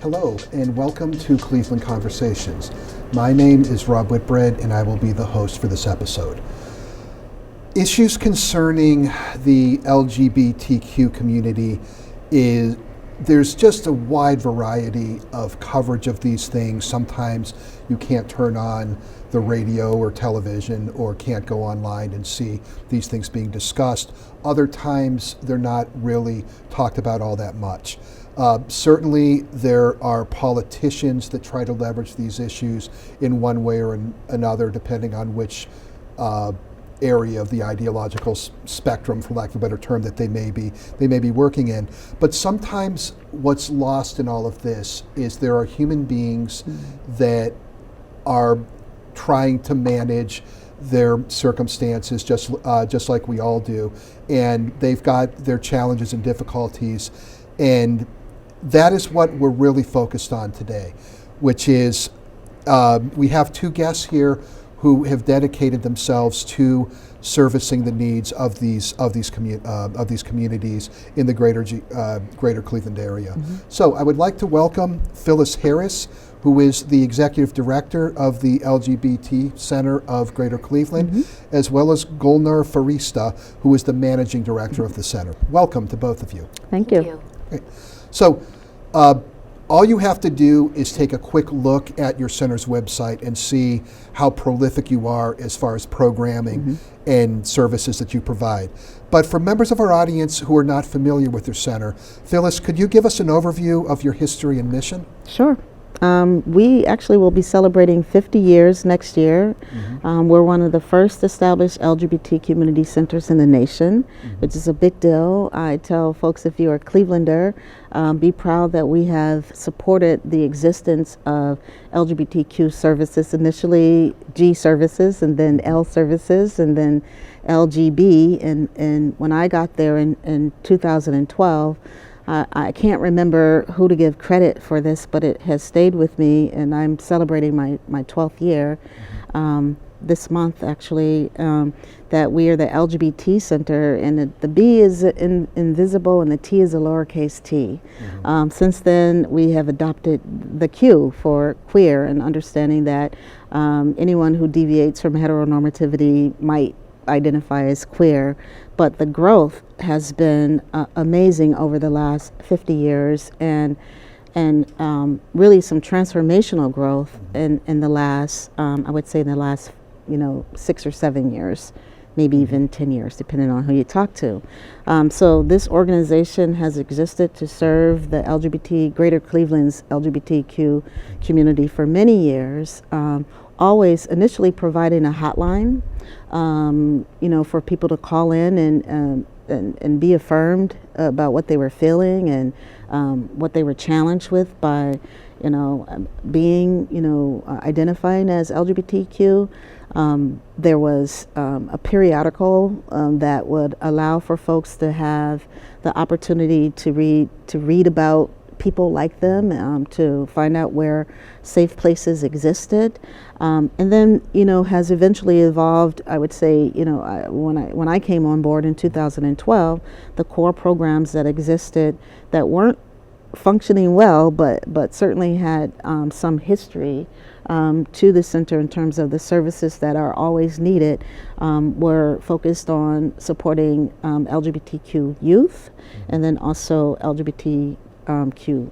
Hello, and welcome to Cleveland Conversations. My name is Rob Whitbread, and I will be the host for this episode. Issues concerning the LGBTQ community there's just a wide variety of coverage of these things. Sometimes you can't turn on the radio or television or can't go online and see these things being discussed. Other times they're not really talked about all that much. Certainly there are politicians that try to leverage these issues in one way or another, depending on which area of the ideological spectrum, for lack of a better term, that they may be working in. But sometimes what's lost in all of this is there are human beings that are trying to manage their circumstances just like we all do, and they've got their challenges and difficulties, and that is what we're really focused on today, which is we have two guests here who have dedicated themselves to servicing the needs of these communities in the greater Cleveland area. Mm-hmm. So I would like to welcome Phyllis Harris, who is the Executive Director of the LGBT Center of Greater Cleveland, mm-hmm. as well as Gulnar Feerasta, who is the Managing Director of the center. Welcome to both of you. Thank you. Okay. So all you have to do is take a quick look at your center's website and see how prolific you are as far as programming mm-hmm. and services that you provide. But for members of our audience who are not familiar with your center, Phyllis, could you give us an overview of your history and mission? Sure. We actually will be celebrating 50 years next year. Mm-hmm. We're one of the first established LGBT community centers in the nation, mm-hmm. which is a big deal. I tell folks, if you're a Clevelander, be proud that we have supported the existence of LGBTQ services, initially G services and then L services and then LGB. And when I got there in 2012, I can't remember who to give credit for this, but it has stayed with me, and I'm celebrating my 12th year this month, actually, that we are the LGBT Center, and the B is invisible and the T is a lowercase t. Mm-hmm. Since then, we have adopted the Q for queer, and understanding that anyone who deviates from heteronormativity might identify as queer, but the growth has been amazing over the last 50 years, and really some transformational growth in the last, I would say in the last 6 or 7 years, maybe even 10 years, depending on who you talk to. So this organization has existed to serve the Greater Cleveland's LGBTQ community for many years, always initially providing a hotline, for people to call in and be affirmed about what they were feeling and what they were challenged with by, being, identifying as LGBTQ. There was a periodical that would allow for folks to have the opportunity to read about people like them, to find out where safe places existed, and then has eventually evolved. I would say when I came on board in 2012, the core programs that existed that weren't functioning well, but certainly had some history to the center in terms of the services that are always needed, were focused on supporting LGBTQ youth, and then also LGBTQ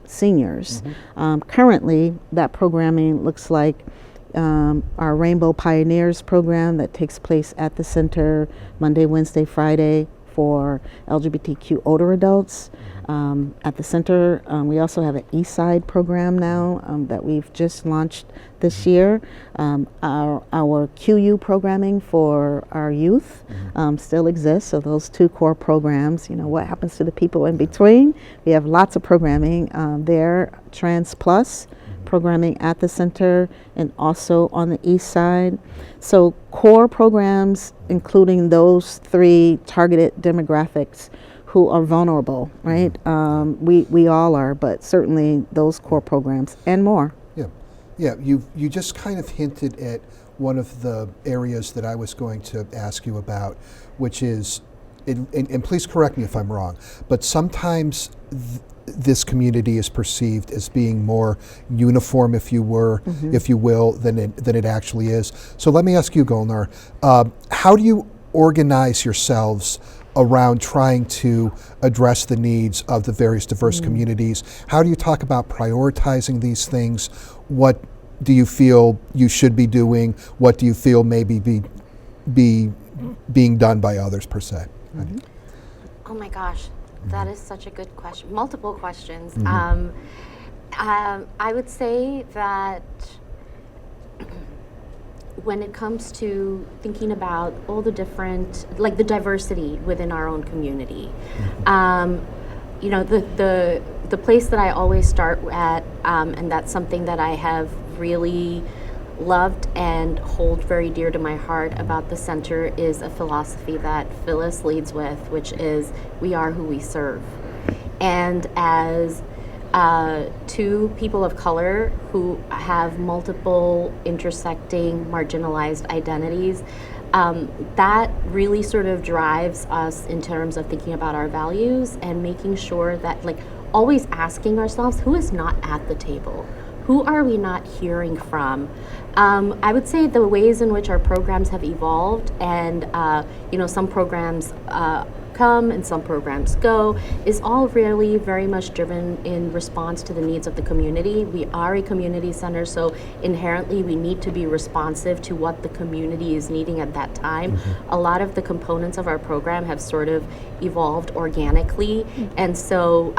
seniors. Mm-hmm. Currently, that programming looks like our Rainbow Pioneers program that takes place at the center Monday, Wednesday, Friday for LGBTQ older adults. At the center, we also have an East Side program now that we've just launched this year. Our QU programming for our youth still exists, so those two core programs, what happens to the people in between? We have lots of programming there, Trans Plus programming at the center and also on the East Side. So core programs, including those three targeted demographics who are vulnerable, right? We all are, but certainly those core programs and more. Yeah. You just kind of hinted at one of the areas that I was going to ask you about, which is and please correct me if I'm wrong, but sometimes this community is perceived as being more uniform, if you will, than it actually is. So let me ask you, Gulnar, how do you organize yourselves around trying to address the needs of the various diverse communities? How do you talk about prioritizing these things? What do you feel you should be doing? What do you feel maybe be being done by others per se? Oh my gosh, that is such a good question. Multiple questions. I would say that when it comes to thinking about all the different, like the diversity within our own community, you know, the place that I always start at, and that's something that I have really loved and hold very dear to my heart about the center, is a philosophy that Phyllis leads with, which is we are who we serve. And as two people of color who have multiple intersecting marginalized identities, that really sort of drives us in terms of thinking about our values and making sure that, like, always asking ourselves, who is not at the table? Who are we not hearing from? I would say the ways in which our programs have evolved, and you know, some programs come and some programs go, is all really very much driven in response to the needs of the community. We are a community center, so inherently we need to be responsive to what the community is needing at that time. A lot of the components of our program have sort of evolved organically, and so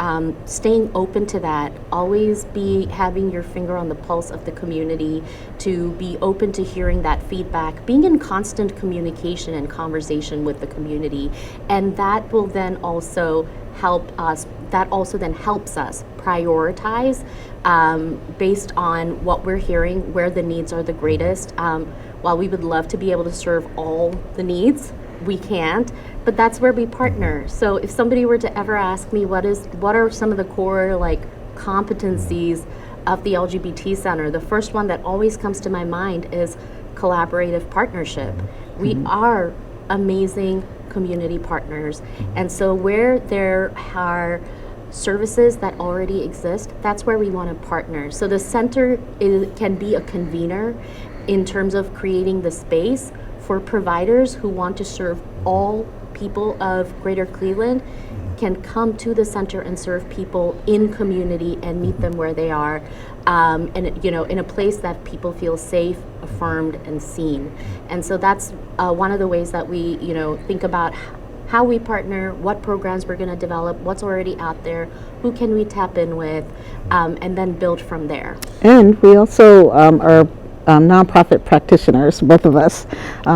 staying open to that, always be having your finger on the pulse of the community, to be open to hearing that feedback, being in constant communication and conversation with the community, and that will then also help us, that also then helps us prioritize based on what we're hearing, where the needs are the greatest. While we would love to be able to serve all the needs, we can't, but that's where we partner. So if somebody were to ever ask me what are some of the core, like, competencies of the LGBT Center, the first one that always comes to my mind is collaborative partnership. We are amazing community partners, and so where there are services that already exist, that's where we want to partner. So the center can be a convener in terms of creating the space for providers who want to serve all people of Greater Cleveland, can come to the center and serve people in community and meet them where they are, and, you know, in a place that people feel safe, affirmed, and seen. And so that's one of the ways that we, you know, think about how we partner, what programs we're going to develop, what's already out there, who can we tap in with, and then build from there. And we also are nonprofit practitioners, both of us,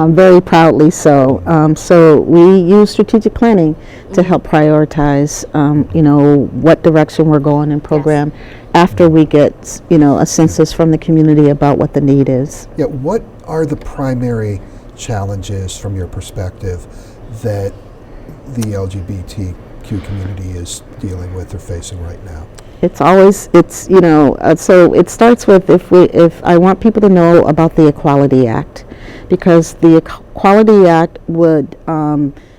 very proudly so. So we use strategic planning to help prioritize, you know, what direction we're going in program after we get, you know, a census from the community about what the need is. Yeah, what are the primary challenges from your perspective that the LGBTQ community is dealing with or facing right now? It's you know, so it starts with, if I want people to know about the Equality Act, because the Equality Act would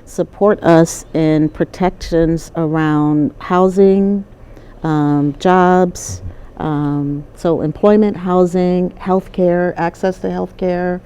support us in protections around housing, jobs, so employment, housing, healthcare, access to healthcare,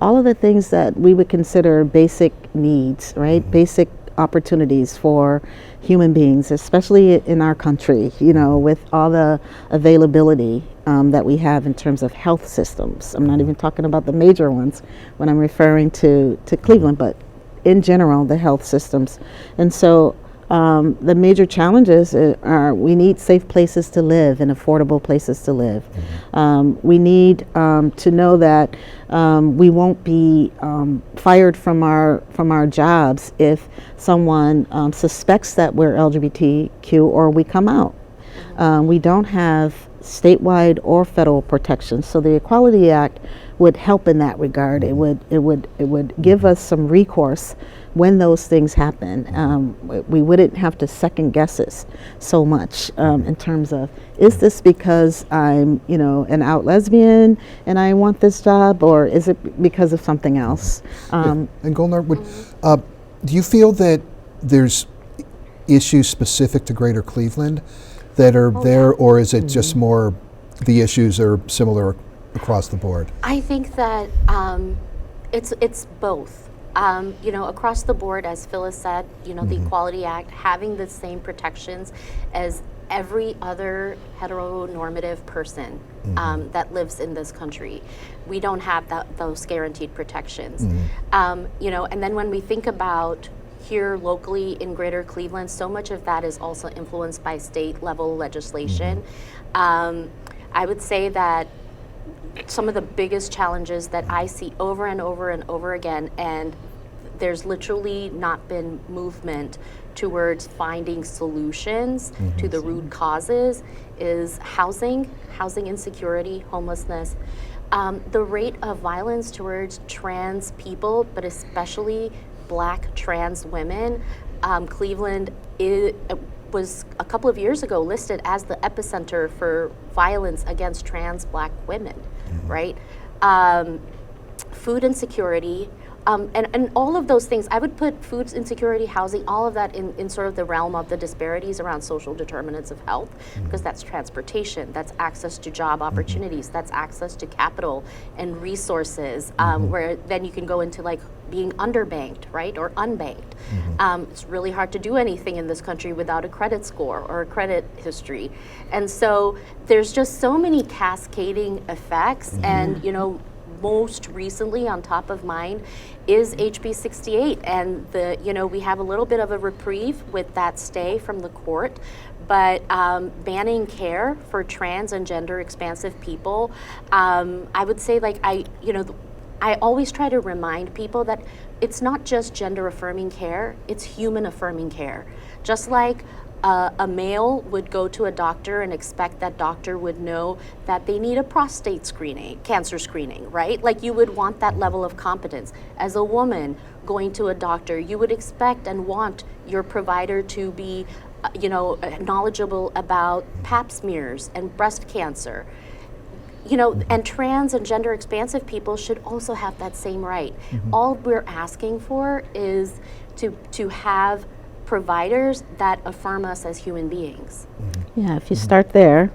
all of the things that we would consider basic needs, right? Basic opportunities for human beings, especially in our country, you know, with all the availability that we have in terms of health systems. I'm not even talking about the major ones when I'm referring to Cleveland, but in general, the health systems. And so the major challenges are, we need safe places to live and affordable places to live. We need to know that we won't be fired from our jobs if someone suspects that we're LGBTQ or we come out. We don't have statewide or federal protections, so the Equality Act would help in that regard. It would give us some recourse when those things happen. We wouldn't have to second guess it so much in terms of, is this because I'm, you know, an out lesbian and I want this job, or is it because of something else? And Gulnar, do you feel that there's issues specific to Greater Cleveland that are there, or is it just more the issues are similar across the board? I think that it's both. Across the board, as Phyllis said, the Equality Act, having the same protections as every other heteronormative person that lives in this country. We don't have those guaranteed protections. And then when we think about here locally in Greater Cleveland, so much of that is also influenced by state level legislation. I would say that some of the biggest challenges that I see over and over and over again, and there's literally not been movement towards finding solutions to the root causes, is housing insecurity, homelessness. The rate of violence towards trans people, but especially Black trans women. Cleveland was a couple of years ago listed as the epicenter for violence against trans Black women, right? Food insecurity, and all of those things. I would put food insecurity, housing, all of that in sort of the realm of the disparities around social determinants of health, because that's transportation, that's access to job opportunities, that's access to capital and resources, where then you can go into like being underbanked, right, or unbanked. It's really hard to do anything in this country without a credit score or a credit history. And so there's just so many cascading effects, and most recently on top of mind is HB 68, and we have a little bit of a reprieve with that stay from the court, but banning care for trans and gender expansive people, I would say, like, I always try to remind people that it's not just gender affirming care, it's human affirming care. Just like a male would go to a doctor and expect that doctor would know that they need a prostate screening, cancer screening, right? Like, you would want that level of competence. As a woman going to a doctor, you would expect and want your provider to be, knowledgeable about pap smears and breast cancer. And trans and gender expansive people should also have that same right. All we're asking for is to have providers that affirm us as human beings. Yeah, if you start there,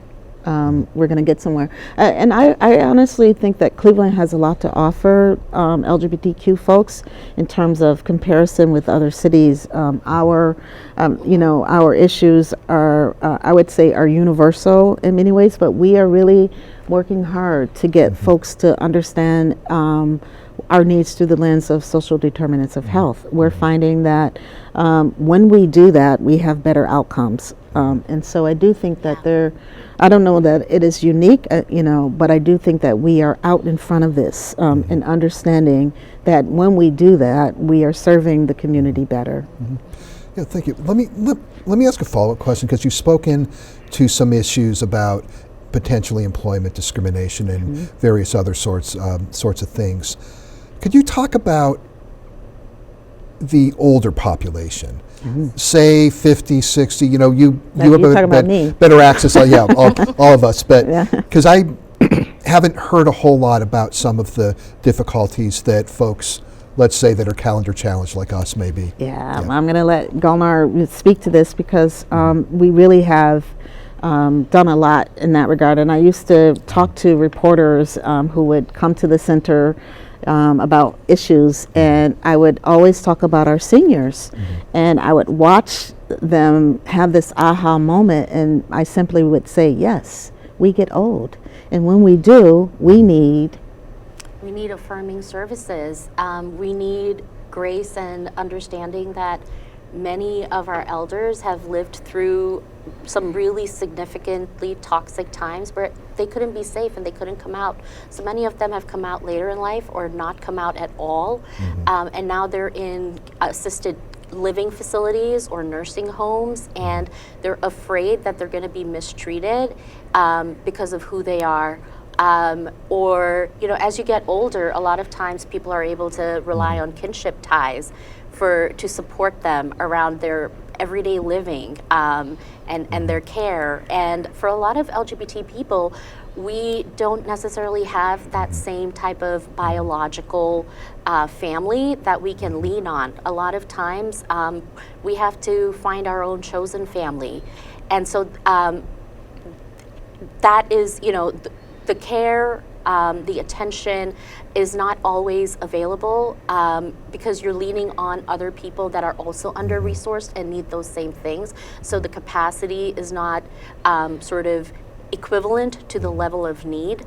we're going to get somewhere. And I honestly think that Cleveland has a lot to offer LGBTQ folks in terms of comparison with other cities. Our issues are, I would say, are universal in many ways, but we are really working hard to get folks to understand our needs through the lens of social determinants of health. We're finding that when we do that, we have better outcomes. And so I do think that I don't know that it is unique, but I do think that we are out in front of this and understanding that when we do that, we are serving the community better. Yeah, thank you. Let me ask a follow-up question, because you've spoken to some issues about potentially employment discrimination and various other sorts of things. Could you talk about the older population? Say 50, 60, you have better access, all of us, but because I haven't heard a whole lot about some of the difficulties that folks, let's say, that are calendar challenged like us maybe. I'm going to let Gulnar speak to this, because we really have done a lot in that regard. And I used to talk to reporters who would come to the center about issues, and I would always talk about our seniors, and I would watch them have this aha moment, and I simply would say, yes, we get old, and when we do, we need affirming services. We need grace and understanding that many of our elders have lived through some really significantly toxic times where they couldn't be safe and they couldn't come out. So many of them have come out later in life or not come out at all. And now they're in assisted living facilities or nursing homes, and they're afraid that they're going to be mistreated because of who they are. Or, as you get older, a lot of times people are able to rely on kinship ties to support them around their everyday living and their care. And for a lot of LGBT people, we don't necessarily have that same type of biological family that we can lean on. A lot of times we have to find our own chosen family. And so that is, the care, the attention is not always available because you're leaning on other people that are also under-resourced and need those same things. So the capacity is not sort of equivalent to the level of need. We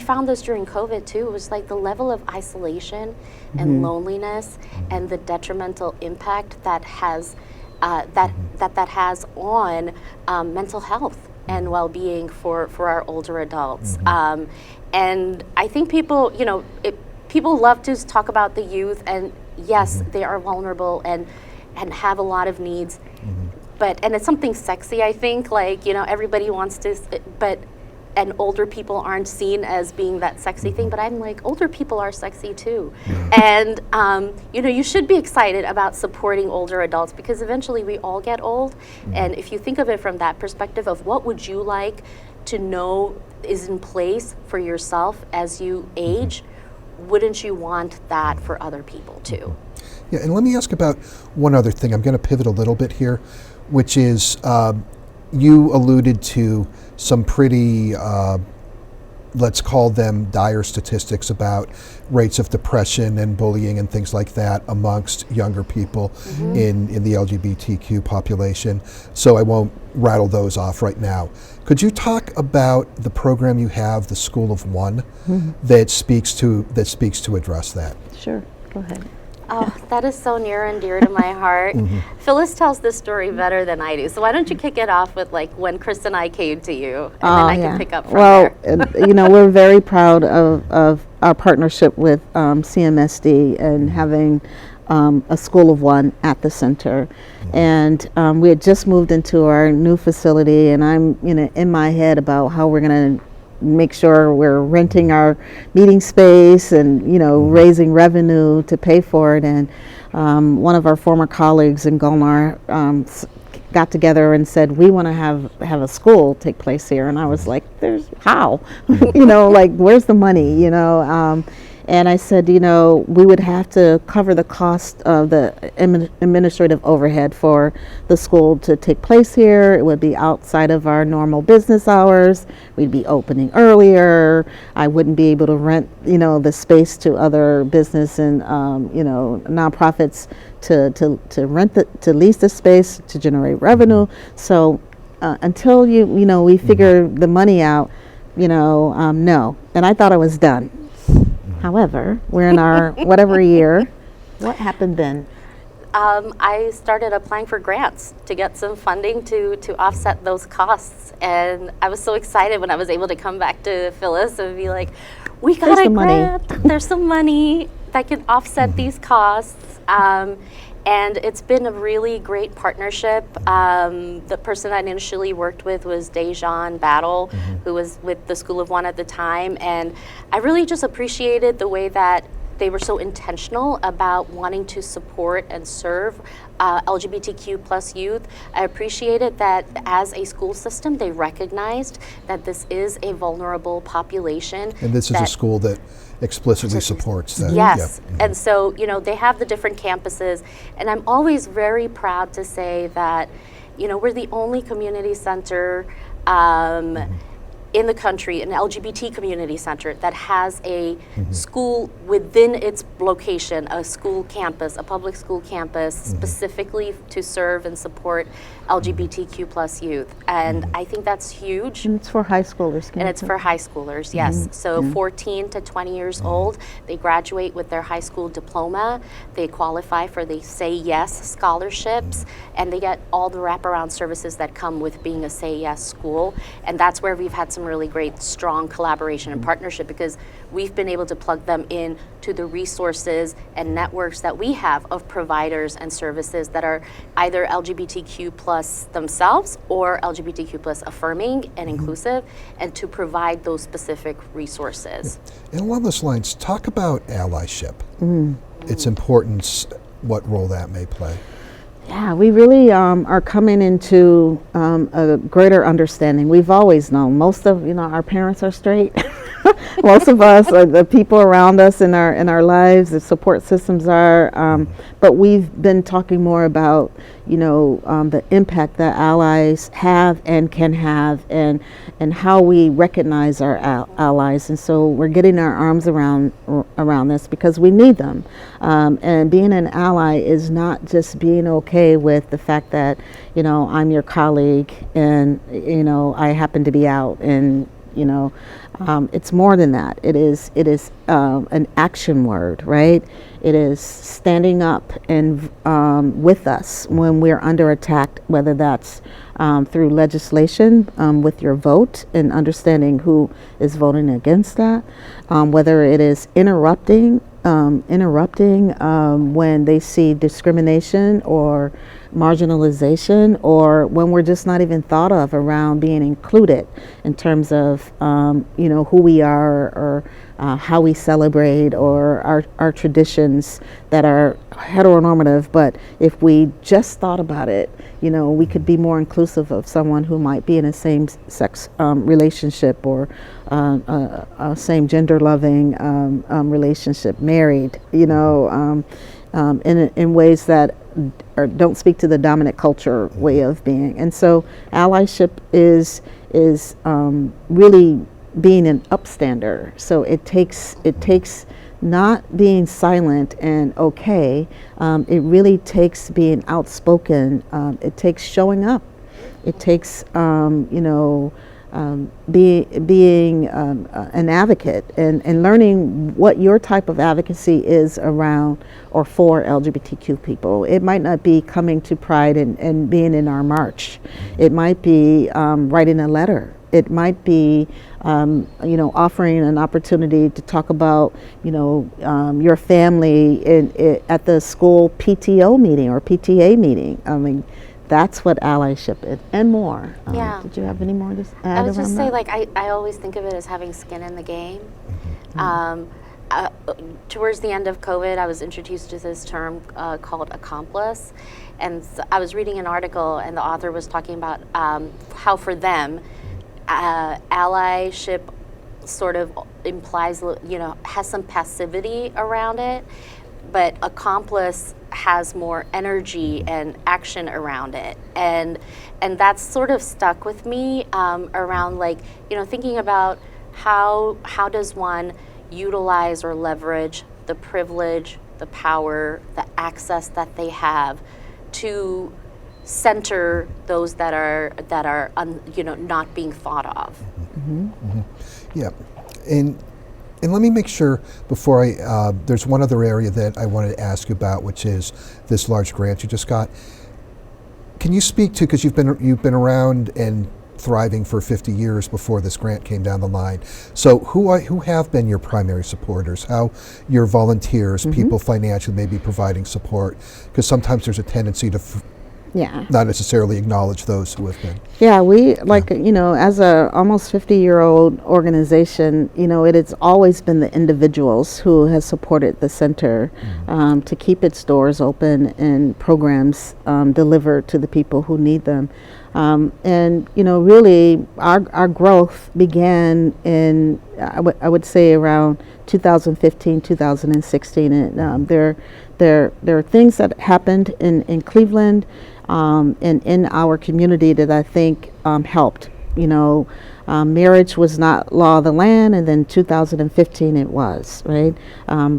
found this during COVID too. It was like the level of isolation and loneliness and the detrimental impact that has that has on mental health and well-being for our older adults. And I think people, people love to talk about the youth, and yes, they are vulnerable and have a lot of needs. And it's something sexy, I think, like, everybody wants to, and older people aren't seen as being that sexy thing, but I'm like, older people are sexy too. And, you should be excited about supporting older adults because eventually we all get old. And if you think of it from that perspective of what would you like to know is in place for yourself as you age, wouldn't you want that for other people too? Yeah, and let me ask about one other thing. I'm going to pivot a little bit here, which is you alluded to some pretty, let's call them dire statistics about rates of depression and bullying and things like that amongst younger people in the LGBTQ population. So I won't rattle those off right now. Could you talk about the program you have, the School of One, that speaks to address that? Sure, go ahead. Oh, that is so near and dear to my heart. Phyllis tells this story better than I do. So why don't you kick it off with like when Chris and I came to you, and then I can pick up from there. We're very proud of our partnership with CMSD and having a School of One at the center. And we had just moved into our new facility, and I'm in my head about how we're going to make sure we're renting our meeting space and raising revenue to pay for it. And one of our former colleagues in Gulnar got together and said, we want to have a school take place here. And I was like, there's how? Like, where's the money? And I said, we would have to cover the cost of the administrative overhead for the school to take place here. It would be outside of our normal business hours. We'd be opening earlier. I wouldn't be able to rent, the space to other business and, nonprofits to rent to lease the space to generate revenue. So until we figure the money out, no. And I thought I was done. However, we're in our whatever year. What happened then? I started applying for grants to get some funding to offset those costs. And I was so excited when I was able to come back to Phyllis and be like, we got a grant. There's some money that can offset these costs. And it's been a really great partnership. The person I initially worked with was Dejan Battle, who was with the School of One at the time. And I really just appreciated the way that they were so intentional about wanting to support and serve LGBTQ plus youth. I appreciated that as a school system, they recognized that this is a vulnerable population. And this is a school that explicitly supports that. Yes, and so, they have the different campuses, and I'm always very proud to say that, we're the only community center in the country, an LGBT community center that has a school within its location, a school campus, a public school campus, specifically to serve and support LGBTQ plus youth. And I think that's huge. And it's for high schoolers. And it's for high schoolers, yes. So 14 to 20 years old, they graduate with their high school diploma, they qualify for the Say Yes scholarships, and they get all the wraparound services that come with being a Say Yes school. And that's where we've had some really great, strong collaboration and partnership, because we've been able to plug them in to the resources and networks that we have of providers and services that are either LGBTQ plus themselves or LGBTQ plus affirming and inclusive, and to provide those specific resources. And along those lines, talk about allyship, its importance what role that may play. Yeah, we really are coming into a greater understanding. We've always known most of our parents are straight. Most of us, the people around us in our lives, the support systems are. But we've been talking more about the impact that allies have and can have, and how we recognize our allies. And so we're getting our arms around this because we need them. And being an ally is not just being okay with the fact that I'm your colleague and I happen to be out, and it's more than that. It is an action word, right? It is standing up and with us when we're under attack, whether that's through legislation with your vote and understanding who is voting against that, whether it is interrupting when they see discrimination or marginalization, or when we're just not even thought of around being included in terms of who we are, or how we celebrate, or our traditions that are heteronormative. But if we just thought about it, we could be more inclusive of someone who might be in a same-sex relationship, or a same gender loving relationship, married, in ways that don't speak to the dominant culture way of being. And so allyship is really being an upstander. So it takes not being silent and okay. It really takes being outspoken. It takes showing up. It takes being an advocate, and learning what your type of advocacy is around or for LGBTQ people. It might not be coming to Pride and being in our march. It might be writing a letter. It might be offering an opportunity to talk about your family at the school PTO meeting or PTA meeting. I mean, that's what allyship is, and more. Yeah. Did you have any more to add? I would just say, that? I always think of it as having skin in the game. Towards the end of COVID, I was introduced to this term called accomplice. And I was reading an article, and the author was talking about how for them, allyship sort of implies, has some passivity around it, but accomplice has more energy and action around it, and that's sort of stuck with me around thinking about how does one utilize or leverage the privilege, the power, the access that they have to center those that are not being thought of. Mm-hmm. Mm-hmm. Yeah, and let me make sure before there's one other area that I wanted to ask you about, which is this large grant you just got. Can you speak to, because you've been around and thriving for 50 years before this grant came down the line. So who have been your primary supporters? How your volunteers, people financially may be providing support? Because sometimes there's a tendency to not necessarily acknowledge those who have been. Yeah, we as a almost 50-year-old organization, it has always been the individuals who has supported the center to keep its doors open and programs delivered to the people who need them. And really our growth began in I would say around 2015, 2016. And there are things that happened in Cleveland and in our community that I think helped. Marriage was not law of the land, and then 2015 it was, right?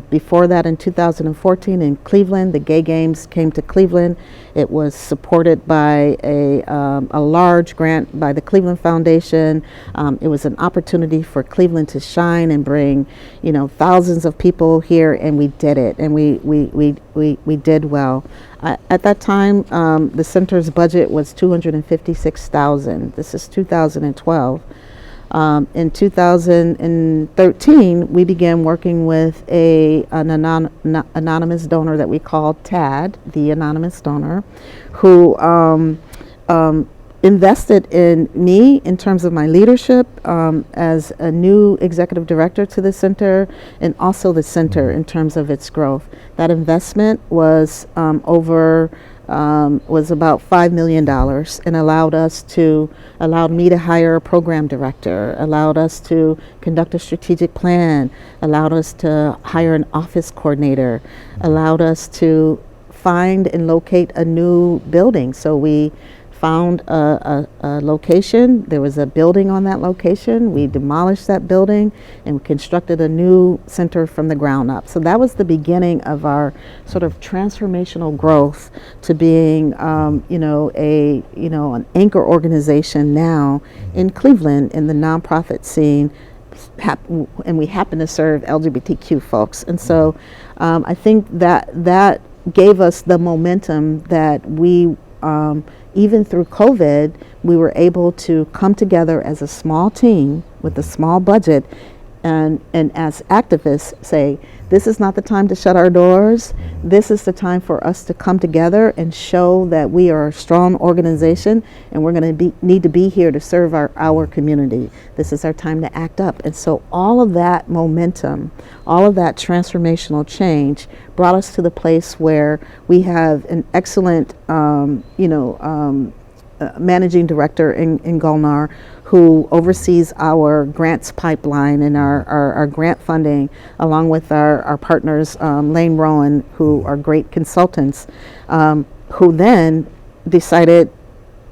Before that, in 2014 in Cleveland, the Gay Games came to Cleveland. It was supported by a large grant by the Cleveland Foundation. It was an opportunity for Cleveland to shine and bring, thousands of people here, and we did it, and we did well. At that time, the center's budget was $256,000. This is 2012. In 2013, we began working with an anonymous donor that we called TAD, the anonymous donor, who invested in me in terms of my leadership as a new executive director to the center, and also the center in terms of its growth. That investment was was about $5 million, and allowed me to hire a program director, allowed us to conduct a strategic plan, allowed us to hire an office coordinator, allowed us to find and locate a new building. So we found a location. There was a building on that location. We demolished that building and constructed a new center from the ground up. So that was the beginning of our sort of transformational growth to being, an anchor organization now in Cleveland in the nonprofit scene. And we happen to serve LGBTQ folks. And so I think that gave us the momentum that we, even through COVID, we were able to come together as a small team with a small budget and as activists say, this is not the time to shut our doors. This is the time for us to come together and show that we are a strong organization and we're going to need to be here to serve our community. This is our time to act up. And so all of that momentum, all of that transformational change brought us to the place where we have an excellent, managing director in Gulnar who oversees our grants pipeline and our grant funding, along with our partners, Lane Rowan, who are great consultants, who then decided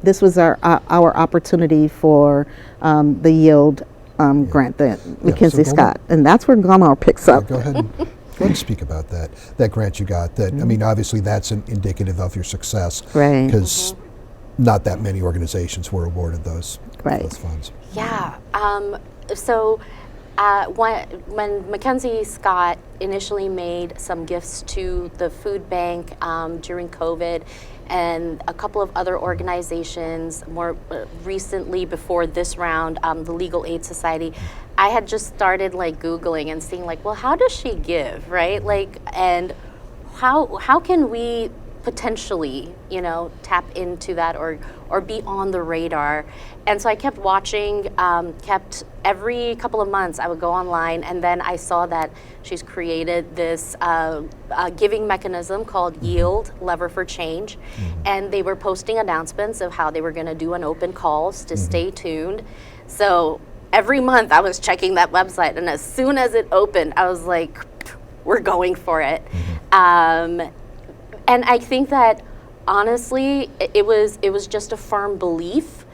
this was our opportunity for the yield grant, the MacKenzie Scott. And that's where Gulnar picks up. Go ahead and speak about that grant you got. I mean, obviously that's indicative of your success. Right. Because not that many organizations were awarded those funds. Yeah. So when MacKenzie Scott initially made some gifts to the food bank during COVID, and a couple of other organizations more recently before this round, the Legal Aid Society, I had just started Googling and seeing well, how does she give, right? And how can we potentially, tap into that or be on the radar? And so I kept watching, kept every couple of months I would go online, and then I saw that she's created this giving mechanism called Yield, Lever for Change, and they were posting announcements of how they were going to do an open calls to stay tuned. So every month I was checking that website, and as soon as it opened, I was like, we're going for it. And I think that honestly, it was just a firm belief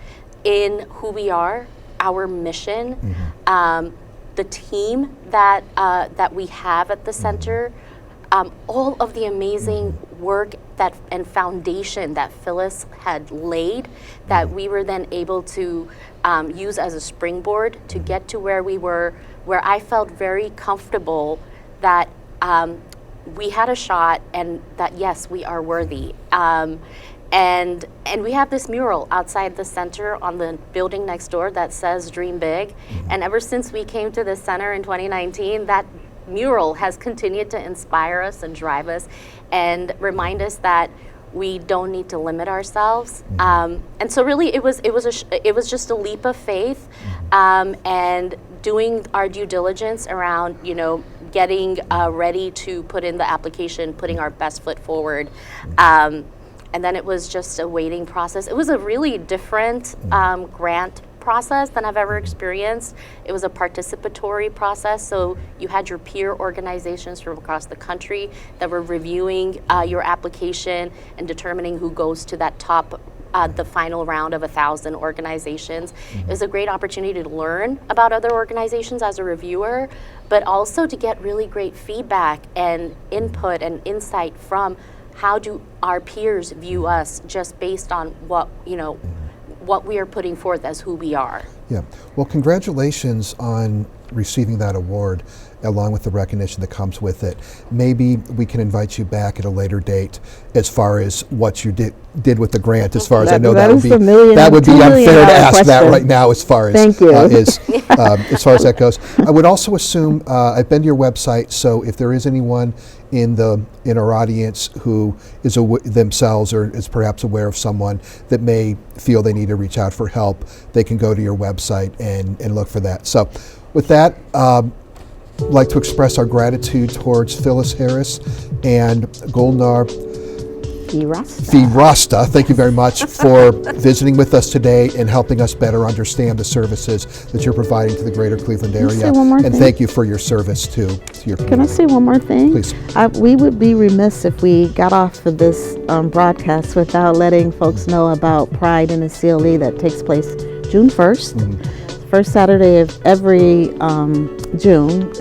in who we are, our mission, the team that we have at the center, all of the amazing work and foundation that Phyllis had laid, that we were then able to use as a springboard to get to where we were, where I felt very comfortable that we had a shot, and that yes, we are worthy. And we have this mural outside the center on the building next door that says "Dream Big." And ever since we came to the center in 2019, that mural has continued to inspire us and drive us, and remind us that we don't need to limit ourselves. And so really, it was just a leap of faith, and doing our due diligence around, getting ready to put in the application, putting our best foot forward. And then it was just a waiting process. It was a really different grant process than I've ever experienced. It was a participatory process, so you had your peer organizations from across the country that were reviewing your application and determining who goes to that top, the final round of 1,000 organizations. It was a great opportunity to learn about other organizations as a reviewer, but also to get really great feedback and input and insight from how do our peers view us, just based on what we are putting forth as who we are. Yeah. Well, congratulations on receiving that award, along with the recognition that comes with it. Maybe we can invite you back at a later date as far as what you did with the grant. As far as I know, that would be unfair to ask that right now. As far as as far as that goes, I would also assume I've been to your website. So if there is anyone in our audience who is themselves or is perhaps aware of someone that may feel they need to reach out for help, they can go to your website and look for that. So with that, I'd like to express our gratitude towards Phyllis Harris and Gulnar Feerasta. Thank you very much for visiting with us today and helping us better understand the services that you're providing to the greater Cleveland area. Can I say one more and thing? Thank you for your service to your community. Can I say one more thing? Please. We would be remiss if we got off of this broadcast without letting folks know about Pride in the CLE that takes place June 1st. First Saturday of every June.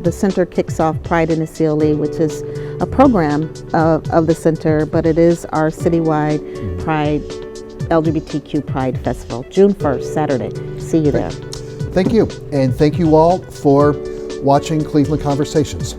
The center kicks off Pride in the CLE, which is a program of the center, but it is our citywide Pride, LGBTQ Pride Festival, June 1st, Saturday. See you there. Thank you. And thank you all for watching Cleveland Conversations.